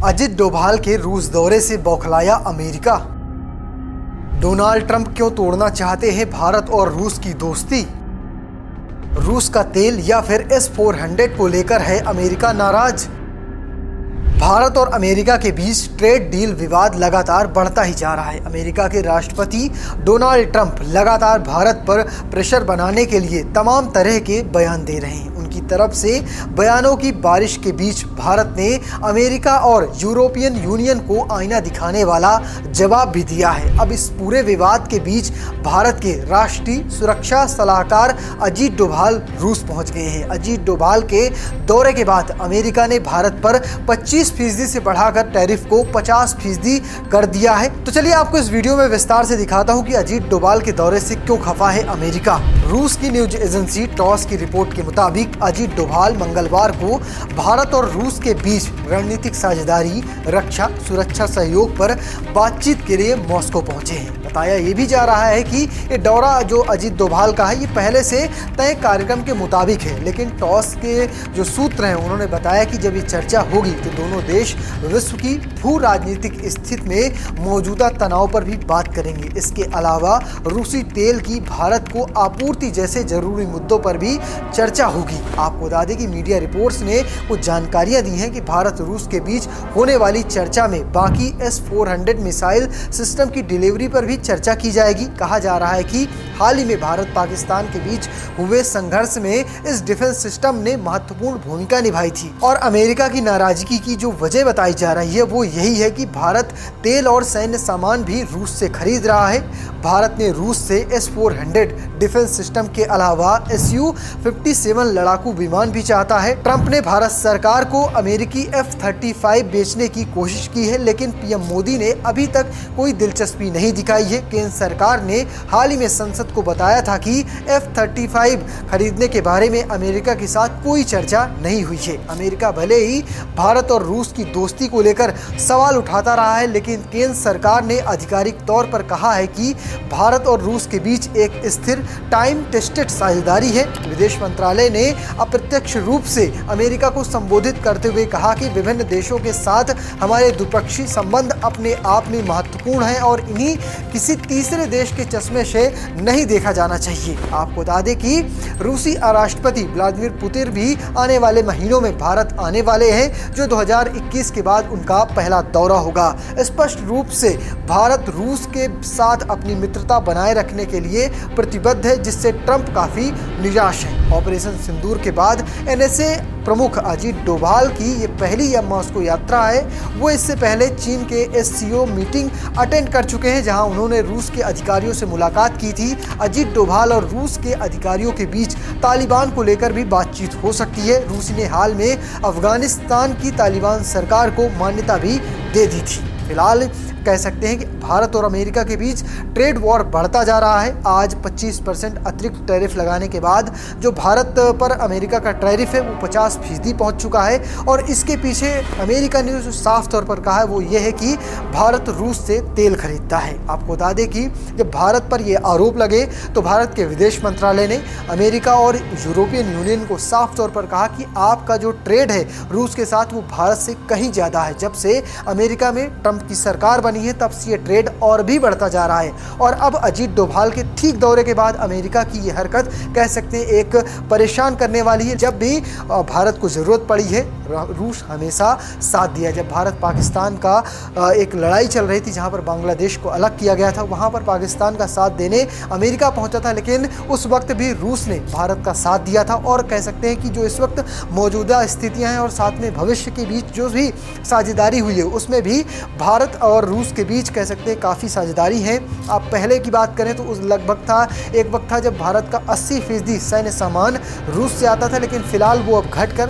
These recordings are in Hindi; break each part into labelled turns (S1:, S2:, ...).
S1: अजित डोभाल के रूस दौरे से बौखलाया अमेरिका। डोनाल्ड ट्रंप क्यों तोड़ना चाहते हैं भारत और रूस की दोस्ती। रूस का तेल या फिर S-400 को लेकर है अमेरिका नाराज। भारत और अमेरिका के बीच ट्रेड डील विवाद लगातार बढ़ता ही जा रहा है। अमेरिका के राष्ट्रपति डोनाल्ड ट्रंप लगातार भारत पर प्रेशर बनाने के लिए तमाम तरह के बयान दे रहे हैं। उनकी तरफ से बयानों की बारिश के बीच भारत ने अमेरिका और यूरोपियन यूनियन को आईना दिखाने वाला जवाब भी दिया है। अब इस पूरे विवाद के बीच भारत के राष्ट्रीय सुरक्षा सलाहकार अजीत डोभाल रूस पहुंच गए हैं। अजीत डोभाल के दौरे के बाद अमेरिका ने भारत पर 25% से बढ़ाकर टैरिफ को 50% कर दिया है। तो चलिए आपको इस वीडियो में विस्तार से दिखाता हूं कि अजीत डोभाल के दौरे से क्यों खफा है अमेरिका। रूस की न्यूज एजेंसी टॉस की रिपोर्ट के मुताबिक अजीत डोभाल मंगलवार को भारत और रूस के बीच रणनीतिक साझेदारी, रक्षा, सुरक्षा सहयोग पर बातचीत के लिए मॉस्को पहुंचे हैं। बताया ये भी जा रहा है कि ये दौरा जो अजीत डोभाल का है ये पहले से तय कार्यक्रम के मुताबिक है, लेकिन टॉस के जो सूत्र हैं उन्होंने बताया कि जब ये चर्चा होगी तो दोनों देश विश्व की भू राजनीतिक स्थिति में मौजूदा तनाव पर भी बात करेंगे। इसके अलावा रूसी तेल की भारत को आपूर्ति जैसे जरूरी मुद्दों पर भी चर्चा होगी। आपको बता दें कि मीडिया रिपोर्ट्स ने कुछ जानकारियां दी हैं कि भारत रूस के बीच होने वाली चर्चा में बाकी S-400 मिसाइल सिस्टम की डिलीवरी पर भी चर्चा की जाएगी। कहा जा रहा है कि हाल ही में भारत पाकिस्तान के बीच हुए संघर्ष में इस डिफेंस सिस्टम ने महत्वपूर्ण भूमिका निभाई थी और अमेरिका की नाराजगी की जो वजह बताई जा रही है वो यही है कि भारत तेल और सैन्य सामान भी रूस से खरीद रहा है। भारत ने रूस से S-400 डिफेंस सिस्टम के अलावा Su-57 लड़ाकू विमान भी चाहता है। ट्रंप ने भारत सरकार को अमेरिकी F-35 बेचने की कोशिश की है, लेकिन पीएम मोदी ने अभी तक कोई दिलचस्पी नहीं दिखाई है। केंद्र सरकार ने हाल ही में संसद को बताया था कि F-35 खरीदने के बारे में अमेरिका के साथ कोई चर्चा नहीं हुई है। अमेरिका भले ही भारत और रूस की दोस्ती को लेकर सवाल उठाता रहा है, लेकिन केंद्र सरकार ने आधिकारिक तौर पर कहा है कि भारत और रूस के बीच एक स्थिर टाइम टेस्टेड साझेदारी है। विदेश मंत्रालय ने अप्रत्यक्ष रूप से अमेरिका को संबोधित करते हुए कहा कि विभिन्न देशों के साथ हमारे द्विपक्षीय संबंध अपने आप में महत्वपूर्ण हैं और इन्हीं किसी तीसरे देश के चश्मे से नहीं देखा जाना चाहिए। आपको बता दें कि रूसी राष्ट्रपति व्लादिमीर पुतिन भी आने वाले महीनों में भारत आने वाले हैं, जो 2021 के बाद उनका पहला दौरा होगा। स्पष्ट रूप से भारत रूस के साथ अपनी मित्रता बनाए रखने के लिए प्रतिबद्ध है, जिससे ट्रंप काफी निराश है। ऑपरेशन सिंदूर के बाद NSA प्रमुख अजीत डोभाल की ये पहली मॉस्को यात्रा है। वो इससे पहले चीन के SCO मीटिंग अटेंड कर चुके हैं, जहां उन्होंने रूस के अधिकारियों से मुलाकात की थी। अजीत डोभाल और रूस के अधिकारियों के बीच तालिबान को लेकर भी बातचीत हो सकती है। रूस ने हाल में अफगानिस्तान की तालिबान सरकार को मान्यता भी दे दी थी। फिलहाल कह सकते हैं कि भारत और अमेरिका के बीच ट्रेड वॉर बढ़ता जा रहा है। आज 25% अतिरिक्त टैरिफ लगाने के बाद जो भारत पर अमेरिका का टैरिफ है वो 50% पहुंच चुका है और इसके पीछे अमेरिका ने जो साफ तौर पर कहा है वो ये है कि भारत रूस से तेल खरीदता है। आपको बता दें कि जब भारत पर ये आरोप लगे तो भारत के विदेश मंत्रालय ने अमेरिका और यूरोपियन यूनियन को साफ तौर पर कहा कि आपका जो ट्रेड है रूस के साथ वो भारत से कहीं ज़्यादा है। जब से अमेरिका में ट्रंप की सरकार बनी है तब से ये ट्रेड और भी बढ़ता जा रहा है और अब अजीत डोभाल के ठीक दौरे के बाद अमेरिका की ये हरकत कह सकते हैं एक परेशान करने वाली है। जब भी भारत को ज़रूरत पड़ी है रूस हमेशा साथ दिया। जब भारत पाकिस्तान का एक लड़ाई चल रही थी जहां पर बांग्लादेश को अलग किया गया था, वहां पर पाकिस्तान का साथ देने अमेरिका पहुंचा था, लेकिन उस वक्त भी रूस ने भारत का साथ दिया था। और कह सकते हैं कि जो इस वक्त मौजूदा स्थितियां हैं और साथ में भविष्य के बीच जो भी साझेदारी हुई है उसमें भी भारत और रूस के बीच कह सकते हैं काफ़ी साझेदारी है। आप पहले की बात करें तो उस लगभग था एक वक्त था जब भारत का 80% सैन्य सामान रूस से आता था, लेकिन फिलहाल वो अब घटकर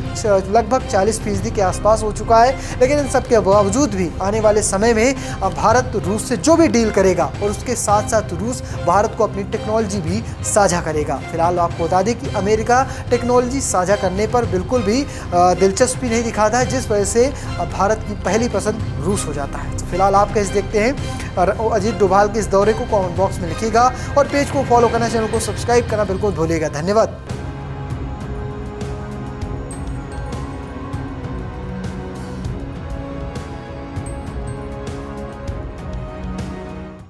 S1: लगभग 40% के आसपास हो चुका है। लेकिन इन सब के बावजूद भी आने वाले समय में भारत रूस से जो भी डील करेगा और उसके साथ साथ रूस भारत को अपनी टेक्नोलॉजी भी साझा करेगा। फिलहाल आपको बता दें कि अमेरिका टेक्नोलॉजी साझा करने पर बिल्कुल भी दिलचस्पी नहीं दिखाता है, जिस वजह से भारत की पहली पसंद रूस हो जाता है। तो फिलहाल आप कैसे देखते हैं और अजीत डोभाल के इस दौरे को कमेंट बॉक्स में लिखिएगा और पेज को फॉलो करना, चैनल को सब्सक्राइब करना बिल्कुल भूलिएगा। धन्यवाद।